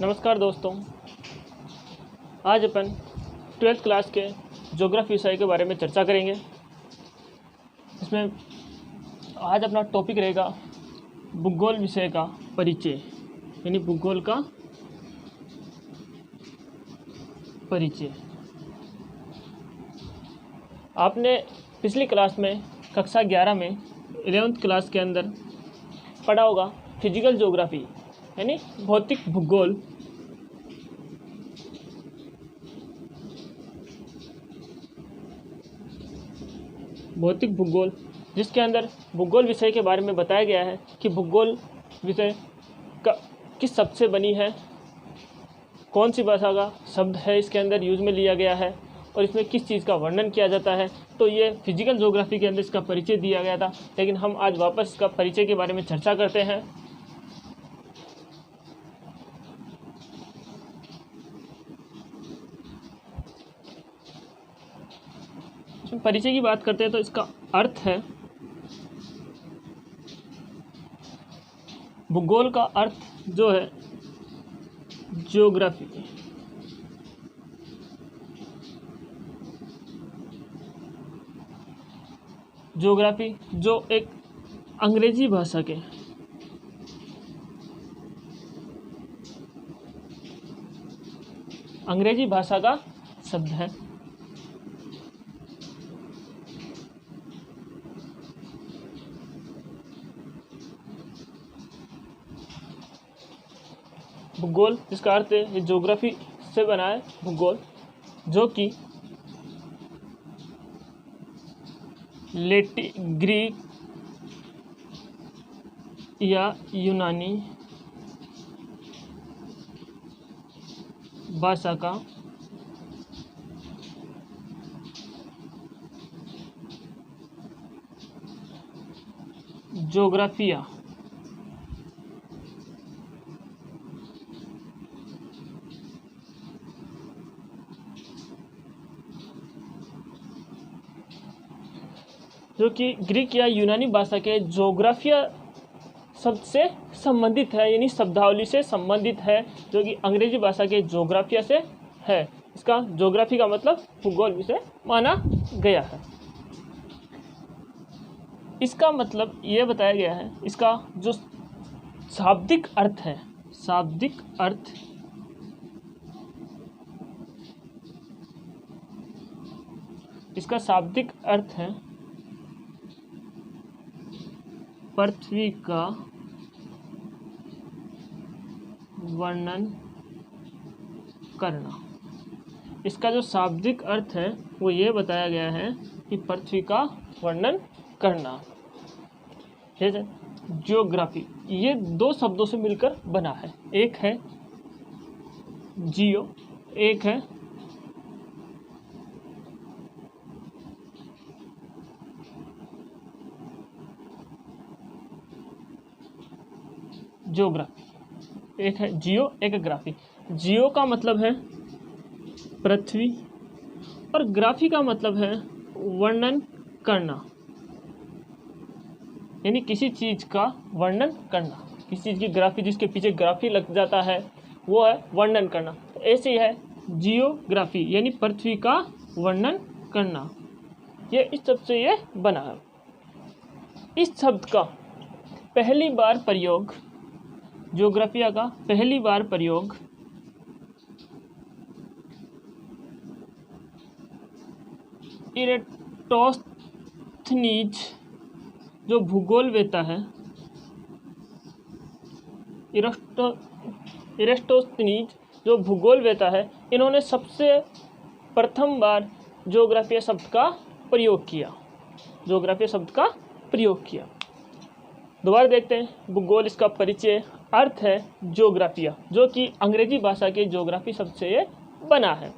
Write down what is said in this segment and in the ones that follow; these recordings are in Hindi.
नमस्कार दोस्तों, आज अपन 12th क्लास के ज्योग्राफी विषय के बारे में चर्चा करेंगे। इसमें आज अपना टॉपिक रहेगा भूगोल विषय का परिचय, यानी भूगोल का परिचय। आपने पिछली क्लास में कक्षा 11 में 11th क्लास के अंदर पढ़ा होगा फिजिकल ज्योग्राफी यानी भौतिक भूगोल। भौतिक भूगोल जिसके अंदर भूगोल विषय के बारे में बताया गया है कि भूगोल विषय का किस शब्द से बनी है, कौन सी भाषा का शब्द है इसके अंदर यूज में लिया गया है और इसमें किस चीज़ का वर्णन किया जाता है। तो ये फिजिकल ज्योग्राफी के अंदर इसका परिचय दिया गया था, लेकिन हम आज वापस इसका परिचय के बारे में चर्चा करते हैं। परिचय की बात करते हैं तो इसका अर्थ है, भूगोल का अर्थ जो है ज्योग्राफी। ज्योग्राफी जो एक अंग्रेजी भाषा के का शब्द है। भूगोल जिसका अर्थ है ज्योग्राफी से बना है भूगोल, जो कि ग्रीक या यूनानी भाषा का ज्योग्राफिया जो कि ग्रीक या यूनानी भाषा के ज्योग्राफिया शब्द से संबंधित है, यानी शब्दावली से संबंधित है, जो कि अंग्रेजी भाषा के ज्योग्राफिया से है। इसका ज्योग्राफी का मतलब भूगोल विषय माना गया है। इसका मतलब ये बताया गया है, इसका जो शाब्दिक अर्थ है, शाब्दिक अर्थ इसका शाब्दिक अर्थ है पृथ्वी का वर्णन करना। इसका जो शाब्दिक अर्थ है वो ये बताया गया है कि पृथ्वी का वर्णन करना। ज्योग्राफी ये दो शब्दों से मिलकर बना है, एक है जियो, एक है ज्योग्राफी। एक है जियो, एक है ग्राफी। जियो का मतलब है पृथ्वी और ग्राफी का मतलब है वर्णन करना, यानी किसी चीज का वर्णन करना। किसी चीज की ग्राफी, जिसके पीछे ग्राफी लग जाता है वो है वर्णन करना। तो ऐसे ही है जियोग्राफी, यानी पृथ्वी का वर्णन करना। ये इस शब्द से ये बना है। इस शब्द का पहली बार प्रयोग, ज्योग्राफिया का पहली बार प्रयोग इरेटोस्थनीज जो भूगोलवेता है, इरेटोस्थनीज जो भूगोलवेता है, इन्होंने सबसे प्रथम बार ज्योग्राफिया शब्द का प्रयोग किया। ज्योग्राफिया शब्द का प्रयोग किया। दोबारा देखते हैं, भूगोल इसका परिचय अर्थ है ज्योग्राफिया, जो कि अंग्रेजी भाषा के ज्योग्राफी शब्द से ये बना है।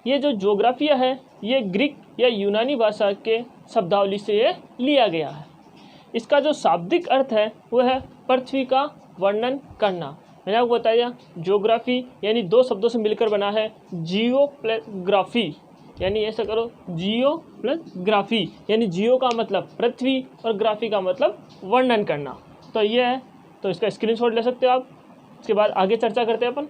ये जो ज्योग्राफिया है ये ग्रीक या यूनानी भाषा के शब्दावली से ये लिया गया है। इसका जो शाब्दिक अर्थ है वो है पृथ्वी का वर्णन करना। मैंने आपको बताया ज्योग्राफी यानी दो शब्दों से मिलकर बना है, जियो प्लस ग्राफी, यानी ऐसा करो जियो प्लस ग्राफी, यानी जियो का मतलब पृथ्वी और ग्राफी का मतलब वर्णन करना। तो ये है, तो इसका स्क्रीनशॉट ले सकते हो आप। इसके बाद आगे चर्चा करते हैं अपन।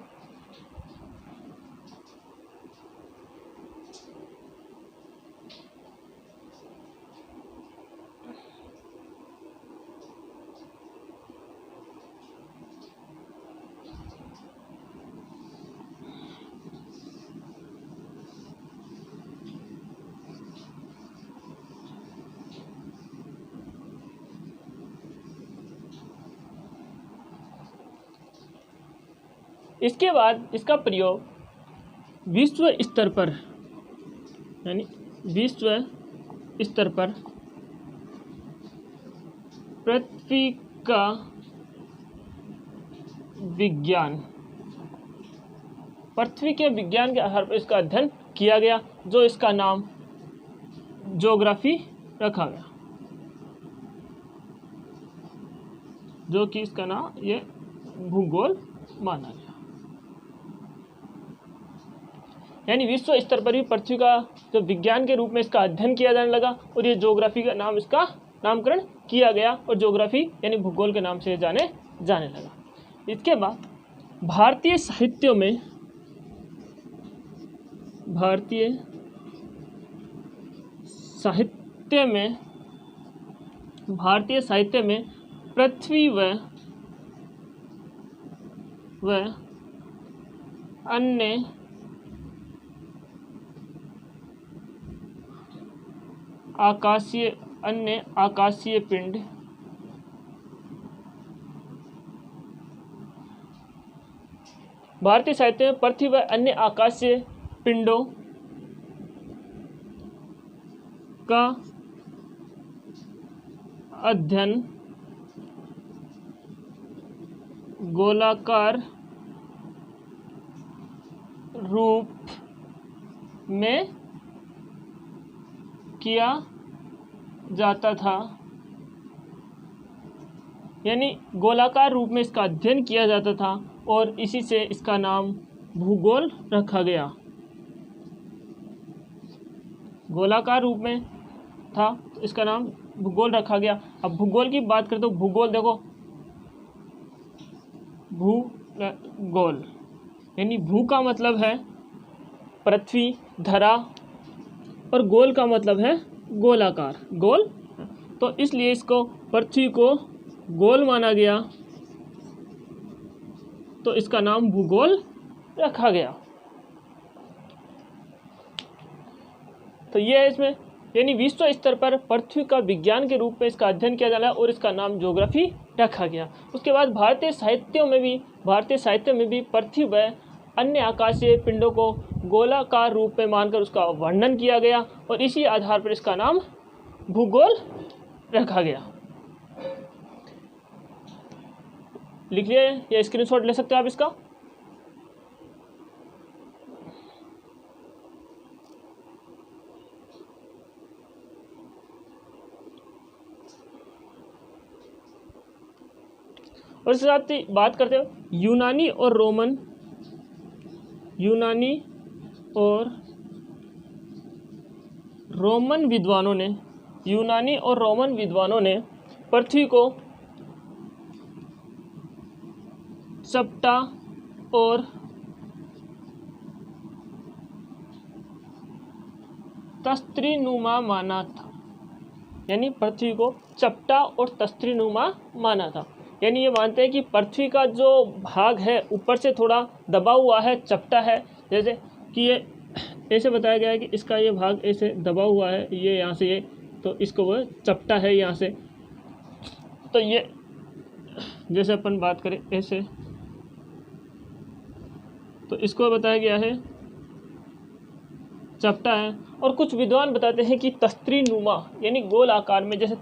इसके बाद इसका प्रयोग विश्व स्तर पर, यानी विश्व स्तर पर पृथ्वी का विज्ञान, पृथ्वी के विज्ञान के आधार पर इसका अध्ययन किया गया, जो इसका नाम ज्योग्राफी रखा गया, जो कि इसका नाम ये भूगोल माना गया। यानी विश्व स्तर पर भी पृथ्वी का जो विज्ञान के रूप में इसका अध्ययन किया जाने लगा और ये ज्योग्राफी का नाम, इसका नामकरण किया गया और ज्योग्राफी यानी भूगोल के नाम से जाने लगा। इसके बाद भारतीय साहित्य में पृथ्वी व अन्य आकाशीय पिंड भारतीय साहित्य में पृथ्वी व अन्य आकाशीय पिंडों का अध्ययन गोलाकार रूप में किया जाता था, यानी गोलाकार रूप में इसका अध्ययन किया जाता था और इसी से इसका नाम भूगोल रखा गया। गोलाकार रूप में था तो इसका नाम भूगोल रखा गया। अब भूगोल की बात करें तो भूगोल देखो, भूगोल यानी भू का मतलब है पृथ्वी, धरा, और गोल का मतलब है गोलाकार, गोल। तो इसलिए इसको पृथ्वी को गोल माना गया, तो इसका नाम भूगोल रखा गया। तो ये है इसमें, यानी विश्व स्तर पर पृथ्वी का विज्ञान के रूप में इसका अध्ययन किया जाना और इसका नाम ज्योग्राफी रखा गया। उसके बाद भारतीय साहित्य में भी पृथ्वी व अन्य आकाशीय पिंडों को गोलाकार रूप में मानकर उसका वर्णन किया गया और इसी आधार पर इसका नाम भूगोल रखा गया। लिख लिया, या स्क्रीनशॉट ले सकते हैं आप इसका। और इसके साथ ही बात करते हो यूनानी और रोमन विद्वानों ने पृथ्वी को चपटा और तस्त्रीनुमा माना था, यानी पृथ्वी को चपटा और तस्त्रीनुमा माना था। यानी ये मानते हैं कि पृथ्वी का जो भाग है ऊपर से थोड़ा दबा हुआ है, चपटा है, जैसे कि ये ऐसे बताया गया है कि इसका ये भाग ऐसे दबा हुआ है, ये यहाँ से ये, तो इसको वो चपटा है यहाँ से। तो ये जैसे अपन बात करें ऐसे, तो इसको बताया गया है चपटा है। और कुछ विद्वान बताते हैं कि तस्त्रीनुमा यानी गोल आकार में, जैसे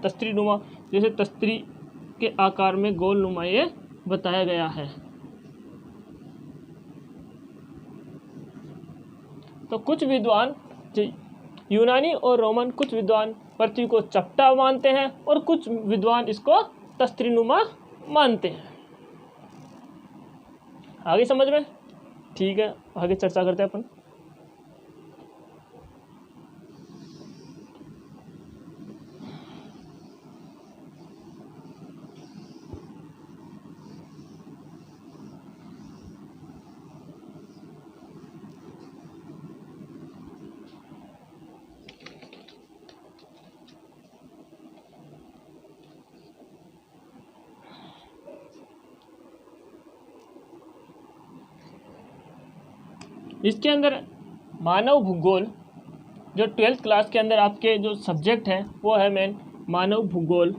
तस्त्री के आकार में गोल नुमा ये बताया गया है। तो कुछ विद्वान यूनानी और रोमन, कुछ विद्वान पृथ्वी को चपटा मानते हैं और कुछ विद्वान इसको तस्त्रीनुमा मानते हैं। आगे समझ में? ठीक है, आगे चर्चा करते हैं अपन। इसके अंदर मानव भूगोल, जो 12th क्लास के अंदर आपके जो सब्जेक्ट है वो है मेन मानव भूगोल।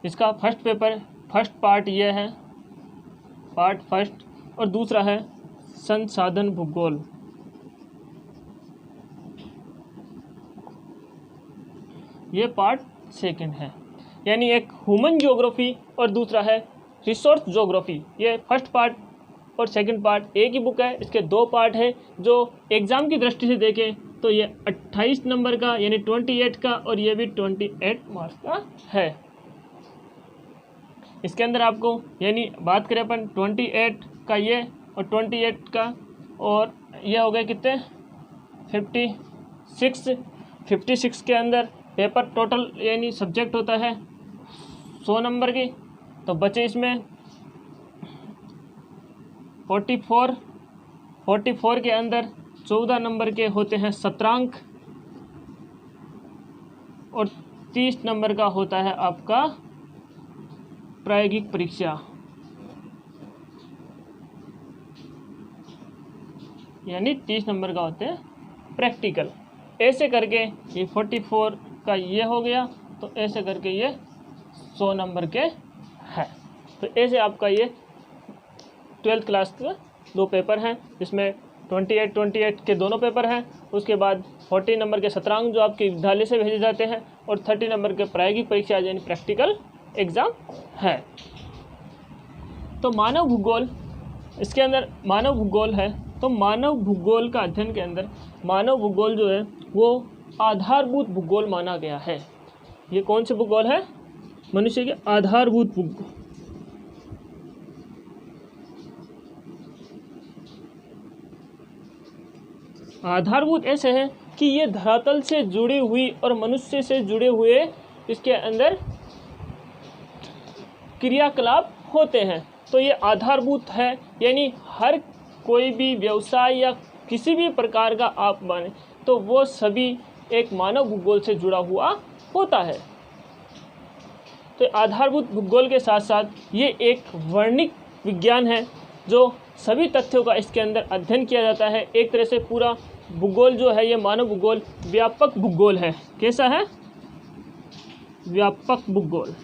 इसका फर्स्ट पार्ट ये है, पार्ट फर्स्ट, और दूसरा है संसाधन भूगोल। ये पार्ट सेकंड है, यानी एक ह्यूमन ज्योग्राफी और दूसरा है रिसोर्स ज्योग्राफी। ये फर्स्ट पार्ट और सेकंड पार्ट एक ही बुक है, इसके 2 पार्ट है। जो एग्ज़ाम की दृष्टि से देखें तो ये 28 नंबर का यानी 28 का, और ये भी 28 मार्क्स का है। इसके अंदर आपको यानी बात करें अपन 28 का ये और 28 का, और ये हो गए कितने 56 के अंदर पेपर टोटल यानी सब्जेक्ट होता है 100 नंबर की, तो बचे इसमें 44 के अंदर 14 नंबर के होते हैं सत्रांक, और 30 नंबर का होता है आपका प्रायोगिक परीक्षा, यानी 30 नंबर का होते हैं प्रैक्टिकल। ऐसे करके ये 44 का ये हो गया, तो ऐसे करके ये 100 नंबर के है। तो ऐसे आपका ये 12th क्लास के 2 पेपर हैं, जिसमें 28 के दोनों पेपर हैं। उसके बाद 40 नंबर के सत्रांक जो आपके विद्यालय से भेजे जाते हैं, और 30 नंबर के प्रायोगिक परीक्षा यानी प्रैक्टिकल एग्ज़ाम है। तो मानव भूगोल, इसके अंदर मानव भूगोल है, तो मानव भूगोल का अध्ययन के अंदर मानव भूगोल जो है वो आधारभूत भूगोल माना गया है। ये कौन से भूगोल है? मनुष्य के आधारभूत भूगोल। आधारभूत ऐसे हैं कि ये धरातल से जुड़ी हुई और मनुष्य से जुड़े हुए इसके अंदर क्रियाकलाप होते हैं। तो ये आधारभूत है, यानी हर कोई भी व्यवसाय या किसी भी प्रकार का आप माने तो वो सभी एक मानव भूगोल से जुड़ा हुआ होता है। तो आधारभूत भूगोल के साथ साथ ये एक वर्णिक विज्ञान है, जो सभी तथ्यों का इसके अंदर अध्ययन किया जाता है। एक तरह से पूरा भूगोल जो है ये मानव भूगोल व्यापक भूगोल है। कैसा है? व्यापक भूगोल।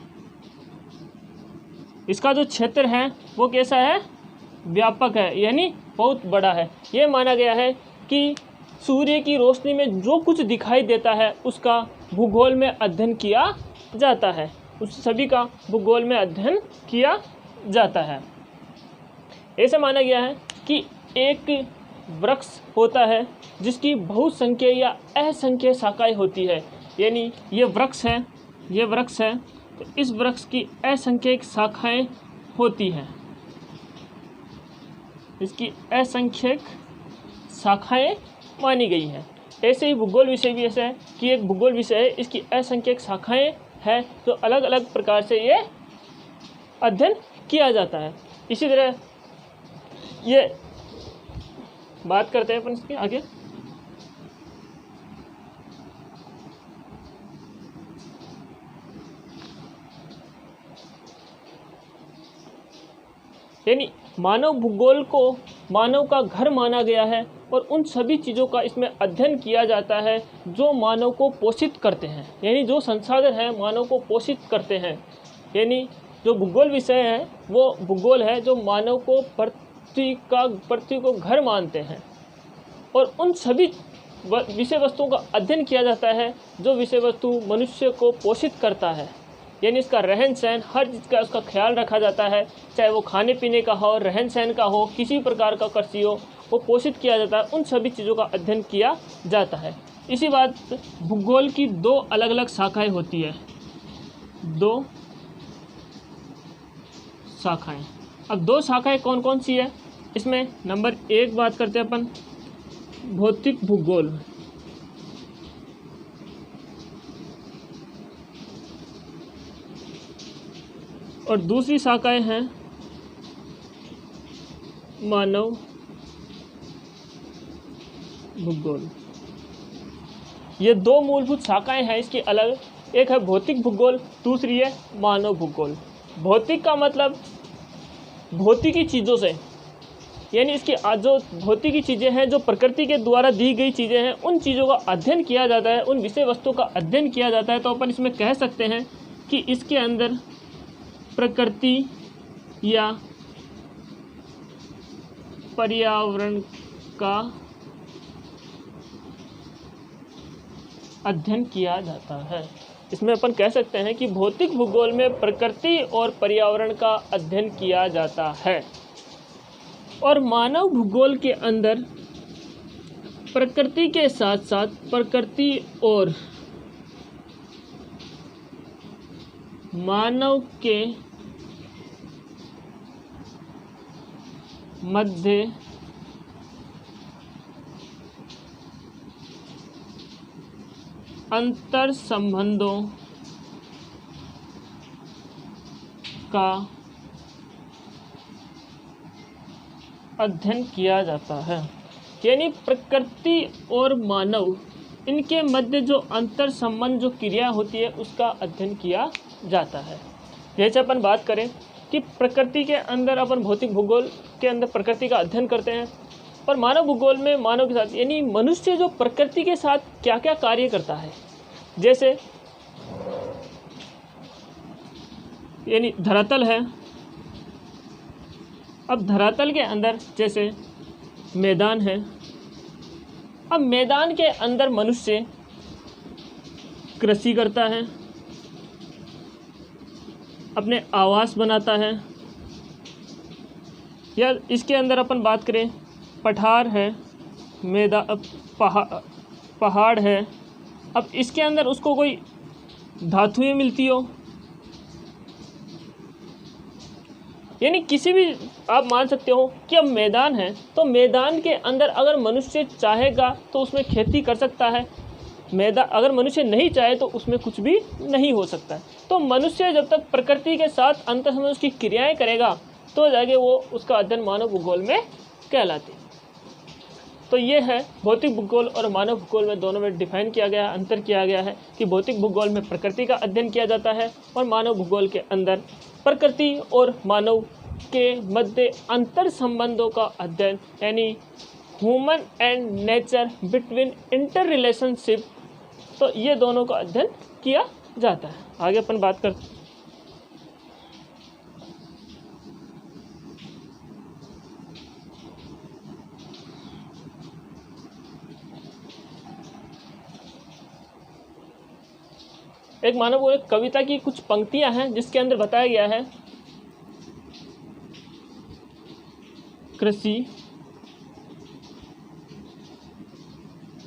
इसका जो क्षेत्र है वो कैसा है? व्यापक है, यानी बहुत बड़ा है। ये माना गया है कि सूर्य की रोशनी में जो कुछ दिखाई देता है उसका भूगोल में अध्ययन किया जाता है, उस सभी का भूगोल में अध्ययन किया जाता है। ऐसा माना गया है कि एक वृक्ष होता है जिसकी बहुसंख्य या असंख्य शाखाएं होती है, यानी ये वृक्ष है, तो इस वृक्ष की असंख्यक शाखाएं होती हैं। इसकी असंख्यक शाखाएं मानी गई हैं। ऐसे ही भूगोल विषय भी ऐसा है कि एक भूगोल विषय है, इसकी असंख्यक शाखाएं हैं, तो अलग अलग प्रकार से ये अध्ययन किया जाता है। इसी तरह ये बात करते हैं अपन इसके आगे। यानी मानव भूगोल को मानव का घर माना गया है, और उन सभी चीज़ों का इसमें अध्ययन किया जाता है जो मानव को पोषित करते हैं, यानी जो संसाधन है मानव को पोषित करते हैं। यानी जो भूगोल विषय है वो भूगोल है जो मानव को पृथ्वी को घर मानते हैं, और उन सभी विषय वस्तुओं का अध्ययन किया जाता है जो विषय वस्तु मनुष्य को पोषित करता है। यानी इसका रहन सहन, हर चीज़ का उसका ख्याल रखा जाता है, चाहे वो खाने पीने का हो, रहन सहन का हो, किसी प्रकार का कृषि हो, वो पोषित किया जाता है। उन सभी चीज़ों का अध्ययन किया जाता है। इसी बात भूगोल की 2 अलग अलग शाखाएं होती है, 2 शाखाएं। अब 2 शाखाएं कौन कौन सी है? इसमें नंबर 1 बात करते हैं अपन भौतिक भूगोल। और दूसरी शाखाएं हैं मानव भूगोल। ये 2 मूलभूत शाखाएं हैं इसकी अलग, एक है भौतिक भूगोल, दूसरी है मानव भूगोल। भौतिक का मतलब भौतिकी चीज़ों से, यानी इसकी जो भौतिकी चीज़ें हैं, जो प्रकृति के द्वारा दी गई चीज़ें हैं, उन चीज़ों का अध्ययन किया जाता है, उन विषय वस्तु का अध्ययन किया जाता है। तो अपन इसमें कह सकते हैं कि इसके अंदर प्रकृति या पर्यावरण का अध्ययन किया जाता है। इसमें अपन कह सकते हैं कि भौतिक भूगोल में प्रकृति और पर्यावरण का अध्ययन किया जाता है। और मानव भूगोल के अंदर प्रकृति के साथ साथ प्रकृति और मानव के मध्य अंतर संबंधों का अध्ययन किया जाता है। यानी प्रकृति और मानव, इनके मध्य जो अंतर संबंध, जो क्रिया होती है, उसका अध्ययन किया जाता है। जैसे अपन बात करें कि प्रकृति के अंदर अपन भौतिक भूगोल के अंदर प्रकृति का अध्ययन करते हैं, पर मानव भूगोल में मानव के साथ, यानी मनुष्य जो प्रकृति के साथ क्या क्या कार्य करता है। जैसे यानी धरातल है, अब धरातल के अंदर जैसे मैदान है, अब मैदान के अंदर मनुष्य कृषि करता है, अपने आवास बनाता है। या इसके अंदर अपन बात करें, पठार है, पहाड़ है, अब इसके अंदर उसको कोई धातुएं मिलती हो, यानी किसी भी, आप मान सकते हो कि अब मैदान है, तो मैदान के अंदर अगर मनुष्य चाहेगा तो उसमें खेती कर सकता है। अगर मनुष्य नहीं चाहे तो उसमें कुछ भी नहीं हो सकता है। तो मनुष्य जब तक प्रकृति के साथ अंतर संबंध उसकी क्रियाएं करेगा तो जाके वो उसका अध्ययन मानव भूगोल में कहलाती है। तो ये है भौतिक भूगोल और मानव भूगोल में, दोनों में डिफाइन किया गया, अंतर किया गया है कि भौतिक भूगोल में प्रकृति का अध्ययन किया जाता है और मानव भूगोल के अंदर प्रकृति और मानव के मध्य अंतर संबंधों का अध्ययन, यानी human and nature between inter relationship, तो ये दोनों का अध्ययन किया जाता है। आगे अपन बात करते हैं। एक मानव भूगोल कविता की कुछ पंक्तियां हैं जिसके अंदर बताया गया है, कृषि,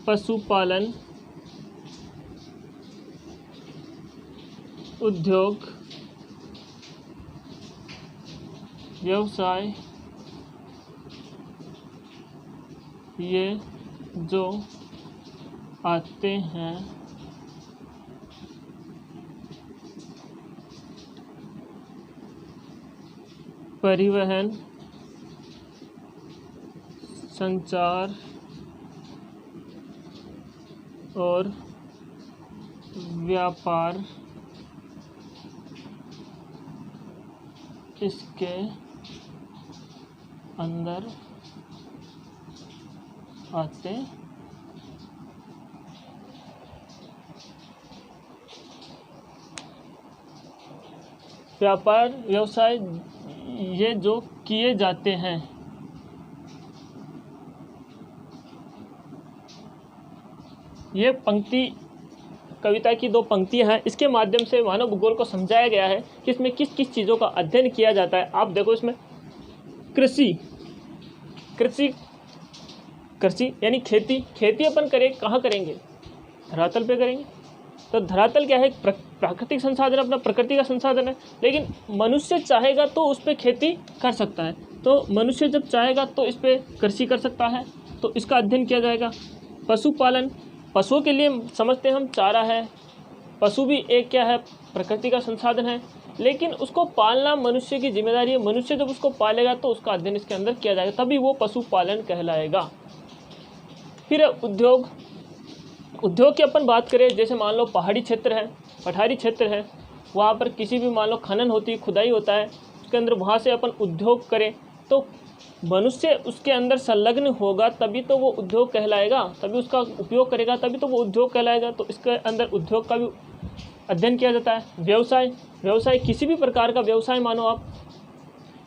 पशुपालन, उद्योग, व्यवसाय, ये जो आते हैं परिवहन, संचार और व्यापार, इसके अंदर आते व्यापार, व्यवसाय, ये जो किए जाते हैं, ये पंक्ति कविता की दो पंक्तियां हैं। इसके माध्यम से मानव भूगोल को समझाया गया है कि इसमें किस किस चीज़ों का अध्ययन किया जाता है। आप देखो इसमें कृषि, कृषि कृषि यानी खेती, खेती अपन करें कहाँ करेंगे, धरातल पे करेंगे। तो धरातल क्या है, प्राकृतिक संसाधन, अपना प्रकृति का संसाधन है, लेकिन मनुष्य चाहेगा तो उस पर खेती कर सकता है। तो मनुष्य जब चाहेगा तो इस पर कृषि कर सकता है, तो इसका अध्ययन किया जाएगा। पशुपालन, पशुओं के लिए समझते हैं हम चारा है, पशु भी एक क्या है, प्रकृति का संसाधन है, लेकिन उसको पालना मनुष्य की जिम्मेदारी है। मनुष्य जब उसको पालेगा तो उसका अध्ययन इसके अंदर किया जाएगा, तभी वो पशुपालन कहलाएगा। फिर उद्योग, उद्योग की अपन बात करें, जैसे मान लो पहाड़ी क्षेत्र है, पठारी क्षेत्र है, वहाँ पर किसी भी मान लो खनन होती है, खुदाई होता है, उसके अंदर वहाँ से अपन उद्योग करें तो मनुष्य उसके अंदर संलग्न होगा तभी तो वो उद्योग कहलाएगा, तभी उसका उपयोग करेगा तभी तो वो उद्योग कहलाएगा। तो इसके अंदर उद्योग का भी अध्ययन किया जाता है। व्यवसाय किसी भी प्रकार का व्यवसाय मानो आप,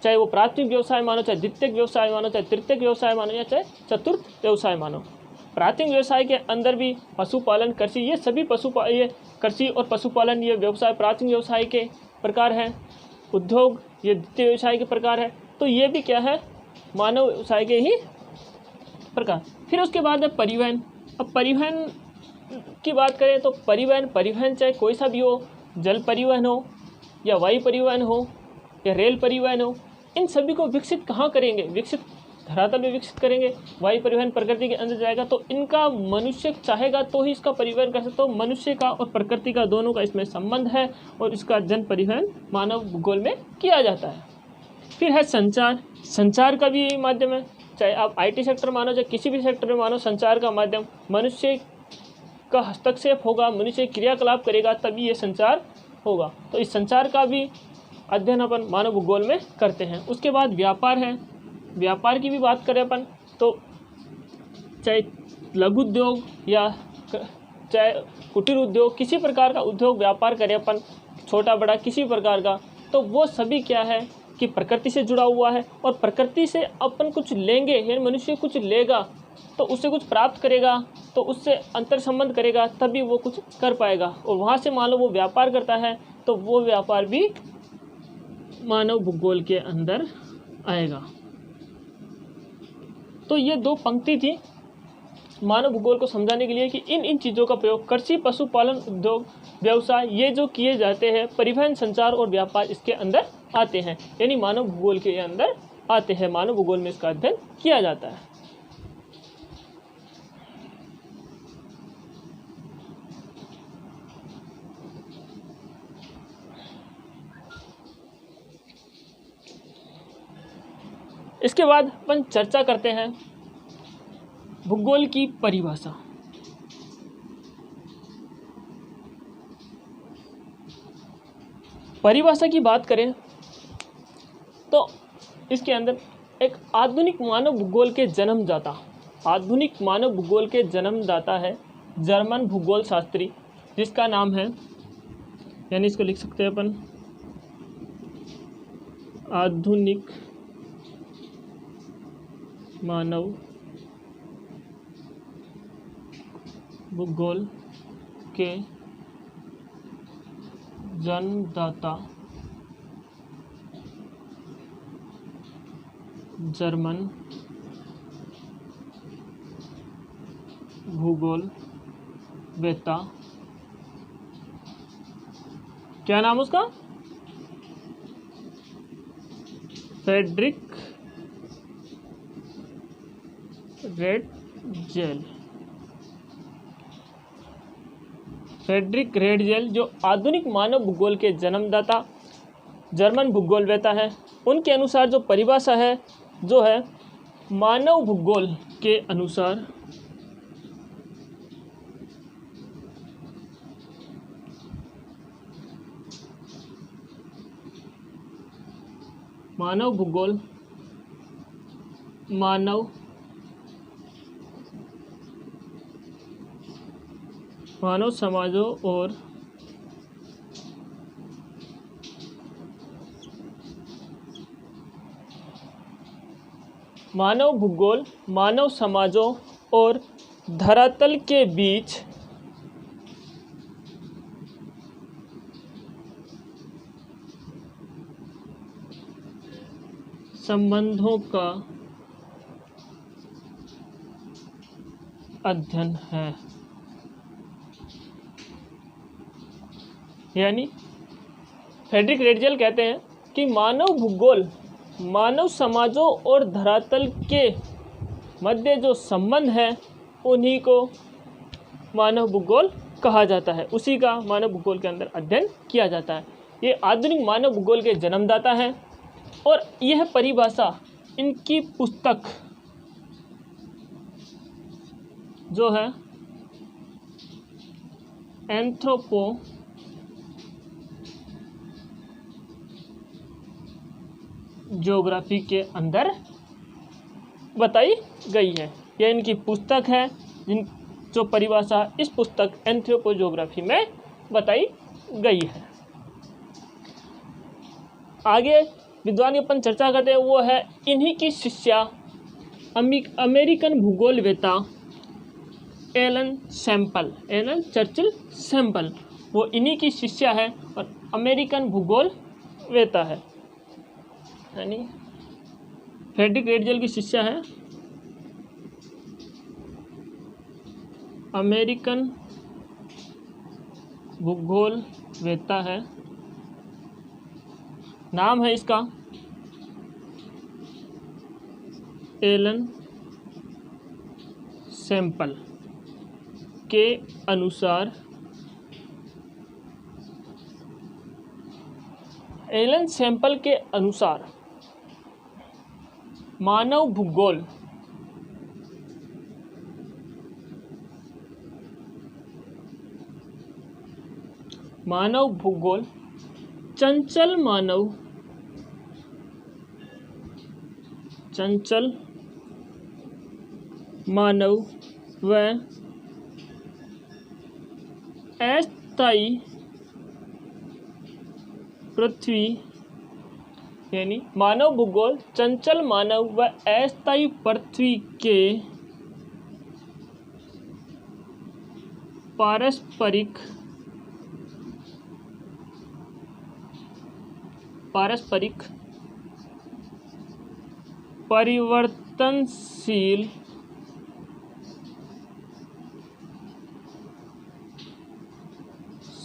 चाहे वो प्राथमिक व्यवसाय मानो, चाहे द्वितीयक व्यवसाय मानो, चाहे तृतीयक व्यवसाय मानो, या चाहे चतुर्थ व्यवसाय मानो। प्राथमिक व्यवसाय के अंदर भी पशुपालन, कृषि, ये सभी ये कृषि और पशुपालन ये व्यवसाय प्राथमिक व्यवसाय के प्रकार हैं। उद्योग ये द्वितीय व्यवसाय के प्रकार है। तो ये भी क्या है, मानव व्यवसाय के ही प्रकार। फिर उसके बाद है परिवहन। अब परिवहन की बात करें तो परिवहन चाहे कोई सा भी हो, जल परिवहन हो या वायु परिवहन हो या रेल परिवहन हो, इन सभी को विकसित कहाँ करेंगे, विकसित धरातल में विकसित करेंगे। वायु परिवहन प्रकृति के अंदर जाएगा तो इनका मनुष्य चाहेगा तो ही इसका परिवहन कर सकता हो। मनुष्य का और प्रकृति का दोनों का इसमें संबंध है और इसका जन परिवहन मानव भूगोल में किया जाता है। फिर है संचार का भी यही माध्यम है, चाहे आप IT सेक्टर मानो चाहे किसी भी सेक्टर में मानो, संचार का माध्यम मनुष्य का हस्तक्षेप होगा, मनुष्य क्रियाकलाप करेगा तभी ये संचार होगा। तो इस संचार का भी अध्ययन अपन मानव भूगोल में करते हैं। उसके बाद व्यापार है। व्यापार की भी बात करें अपन तो चाहे लघु उद्योग या चाहे कुटीर उद्योग, किसी प्रकार का उद्योग व्यापार करें अपन, छोटा बड़ा किसी प्रकार का, तो वो सभी क्या है कि प्रकृति से जुड़ा हुआ है। और प्रकृति से अपन कुछ लेंगे, यानी मनुष्य कुछ लेगा तो उससे कुछ प्राप्त करेगा, तो उससे अंतर संबंध करेगा तभी वो कुछ कर पाएगा। और वहाँ से मान लो वो व्यापार करता है तो वो व्यापार भी मानव भूगोल के अंदर आएगा। तो ये 2 पंक्ति थी मानव भूगोल को समझाने के लिए कि इन चीज़ों का प्रयोग कृषि, पशुपालन, उद्योग, व्यवसाय ये जो किए जाते हैं, परिवहन, संचार और व्यापार इसके अंदर आते हैं, यानी मानव भूगोल के अंदर आते हैं। मानव भूगोल में इसका अध्ययन किया जाता है। इसके बाद अपन चर्चा करते हैं भूगोल की परिभाषा। परिभाषा की बात करें तो इसके अंदर एक आधुनिक मानव भूगोल के जन्मदाता है जर्मन भूगोल शास्त्री, जिसका नाम है, यानी इसको लिख सकते हैं अपन, आधुनिक मानव भूगोल के जन्मदाता जर्मन भूगोलवेत्ता, क्या नाम उसका, फ्रेडरिक रेडजेल, जो आधुनिक मानव भूगोल के जन्मदाता जर्मन भूगोलवेत्ता है। उनके अनुसार जो परिभाषा है जो है मानव भूगोल के अनुसार मानव भूगोल मानव समाजों और मानव भूगोल मानव समाजों और धरातल के बीच संबंधों का अध्ययन है। यानी फ्रेडरिक रेडजेल कहते हैं कि मानव भूगोल मानव समाजों और धरातल के मध्य जो संबंध है उन्हीं को मानव भूगोल कहा जाता है, उसी का मानव भूगोल के अंदर अध्ययन किया जाता है। ये आधुनिक मानव भूगोल के जन्मदाता हैं और यह परिभाषा इनकी पुस्तक जो है ज्योग्राफी के अंदर बताई गई है। यह इनकी पुस्तक है, जो परिभाषा इस पुस्तक एंथ्रोपोज्योग्राफी में बताई गई है। आगे विद्वान अपन चर्चा करते हैं वो है इन्हीं की शिष्या अमेरिकन भूगोलवेता एलन चर्चिल सैंपल, वो इन्हीं की शिष्या है और अमेरिकन भूगोलवेता है, यानी फ्रेडरिक रेडजेल की शिष्या है, अमेरिकन भूगोलवेता है, नाम है इसका एलन सैंपल के अनुसार एलन सैंपल के अनुसार मानव भूगोल चंचल मानव व अस्थायी पृथ्वी, यानी मानव भूगोल चंचल मानव व अस्थायी पृथ्वी के पारस्परिक परिवर्तनशील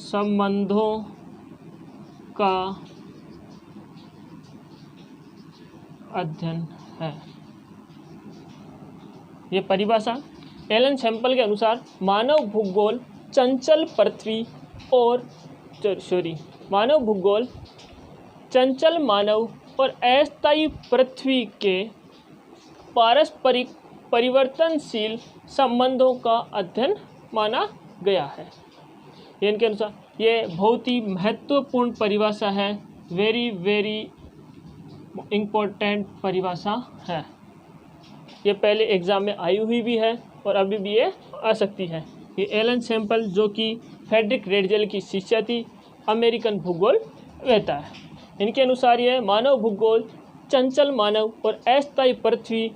संबंधों का अध्ययन है। ये परिभाषा एलन सैंपल के अनुसार मानव भूगोल चंचल मानव और अस्थायी पृथ्वी के पारस्परिक परिवर्तनशील संबंधों का अध्ययन माना गया है। इनके अनुसार ये बहुत ही महत्वपूर्ण परिभाषा है, वेरी वेरी इम्पोर्टेंट परिभाषा है। ये पहले एग्जाम में आई हुई भी है और अभी भी ये आ सकती है। ये एलन सैंपल जो कि फ्रेडरिक रेडजेल की शिष्या थी, अमेरिकन भूगोलवेता है। इनके अनुसार ये मानव भूगोल चंचल मानव और अस्थायी पृथ्वी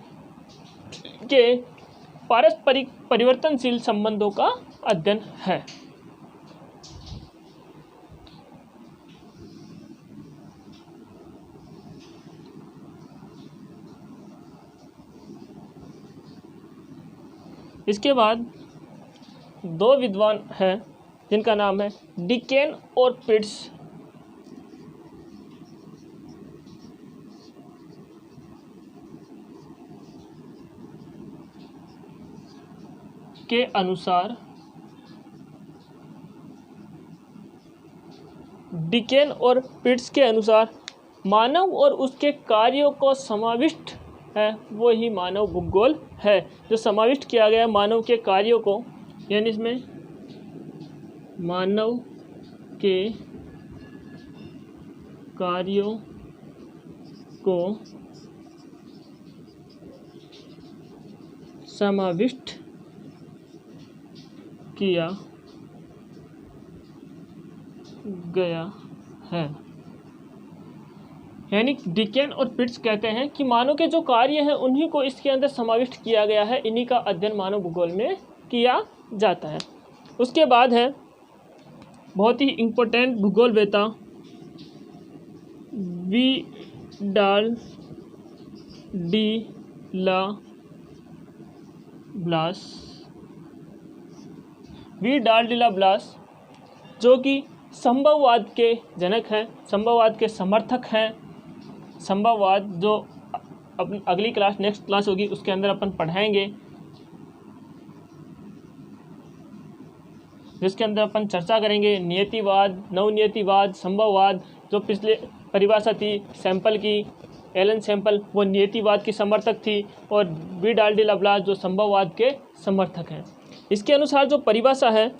के पारस्परिक परिवर्तनशील संबंधों का अध्ययन है। इसके बाद दो विद्वान हैं जिनका नाम है डिकेन और पिट्स। के अनुसार डिकेन और पिट्स के अनुसार मानव और उसके कार्यों को समाविष्ट है वो ही मानव भूगोल है। जो समाविष्ट किया गया मानव के कार्यों को, यानी इसमें मानव के कार्यों को समाविष्ट किया गया है। यानी डिकेन और पिट्स कहते हैं कि मानव के जो कार्य हैं उन्हीं को इसके अंदर समाविष्ट किया गया है, इन्हीं का अध्ययन मानव भूगोल में किया जाता है। उसके बाद है बहुत ही इम्पोर्टेंट भूगोलवेता विडाल डी ला ब्लास, जो कि संभववाद के जनक हैं, संभववाद के समर्थक हैं। संभववाद जो अपनी अगली क्लास नेक्स्ट क्लास होगी उसके अंदर अपन पढ़ाएंगे, जिसके अंदर अपन चर्चा करेंगे नियतिवाद, नवनियतिवाद, संभववाद। जो पिछले परिभाषा थी सैंपल की, एलन सैंपल, वो नियतिवाद की समर्थक थी और विडाल डी लाब्लास जो संभववाद के समर्थक हैं। इसके अनुसार जो परिभाषा है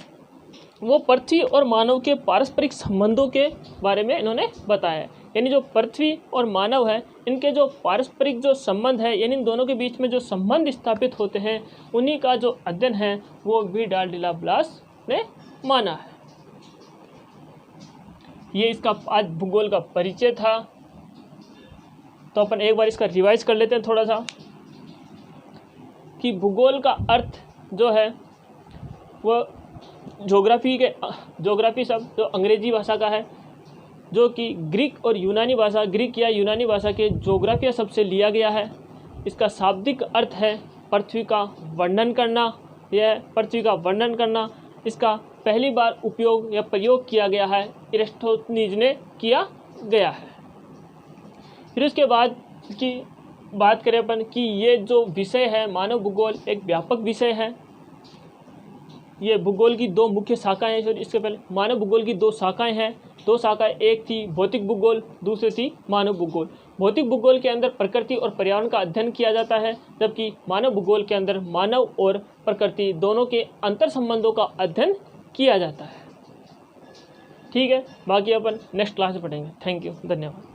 वो पृथ्वी और मानव के पारस्परिक संबंधों के बारे में इन्होंने बताया है। यानी जो पृथ्वी और मानव है इनके जो पारस्परिक जो संबंध है यानी इन दोनों के बीच में जो संबंध स्थापित होते हैं उन्हीं का जो अध्ययन है वो विडाल डी लाप्लास ने माना है। ये इसका आज भूगोल का परिचय था। तो अपन एक बार इसका रिवाइज कर लेते हैं थोड़ा सा कि भूगोल का अर्थ जो है वह ज्योग्राफी शब्द जो अंग्रेजी भाषा का है, जो कि ग्रीक या यूनानी भाषा के ज्योग्राफिया शब्द से लिया गया है। इसका शाब्दिक अर्थ है पृथ्वी का वर्णन करना। यह पृथ्वी का वर्णन करना इसका पहली बार उपयोग या प्रयोग किया गया है एरिस्टोथनीज ने किया गया है। फिर उसके बाद की बात करें अपन कि ये जो विषय है मानव भूगोल एक व्यापक विषय है। ये भूगोल की दो मुख्य शाखाएं हैं। इसके पहले मानव भूगोल की दो शाखाएं हैं। दो शाखाएं, एक थी भौतिक भूगोल, दूसरी थी मानव भूगोल। भौतिक भूगोल के अंदर प्रकृति और पर्यावरण का अध्ययन किया जाता है, जबकि मानव भूगोल के अंदर मानव और प्रकृति दोनों के अंतर संबंधों का अध्ययन किया जाता है। ठीक है, बाकी अपन नेक्स्ट क्लास में पढ़ेंगे। थैंक यू, धन्यवाद।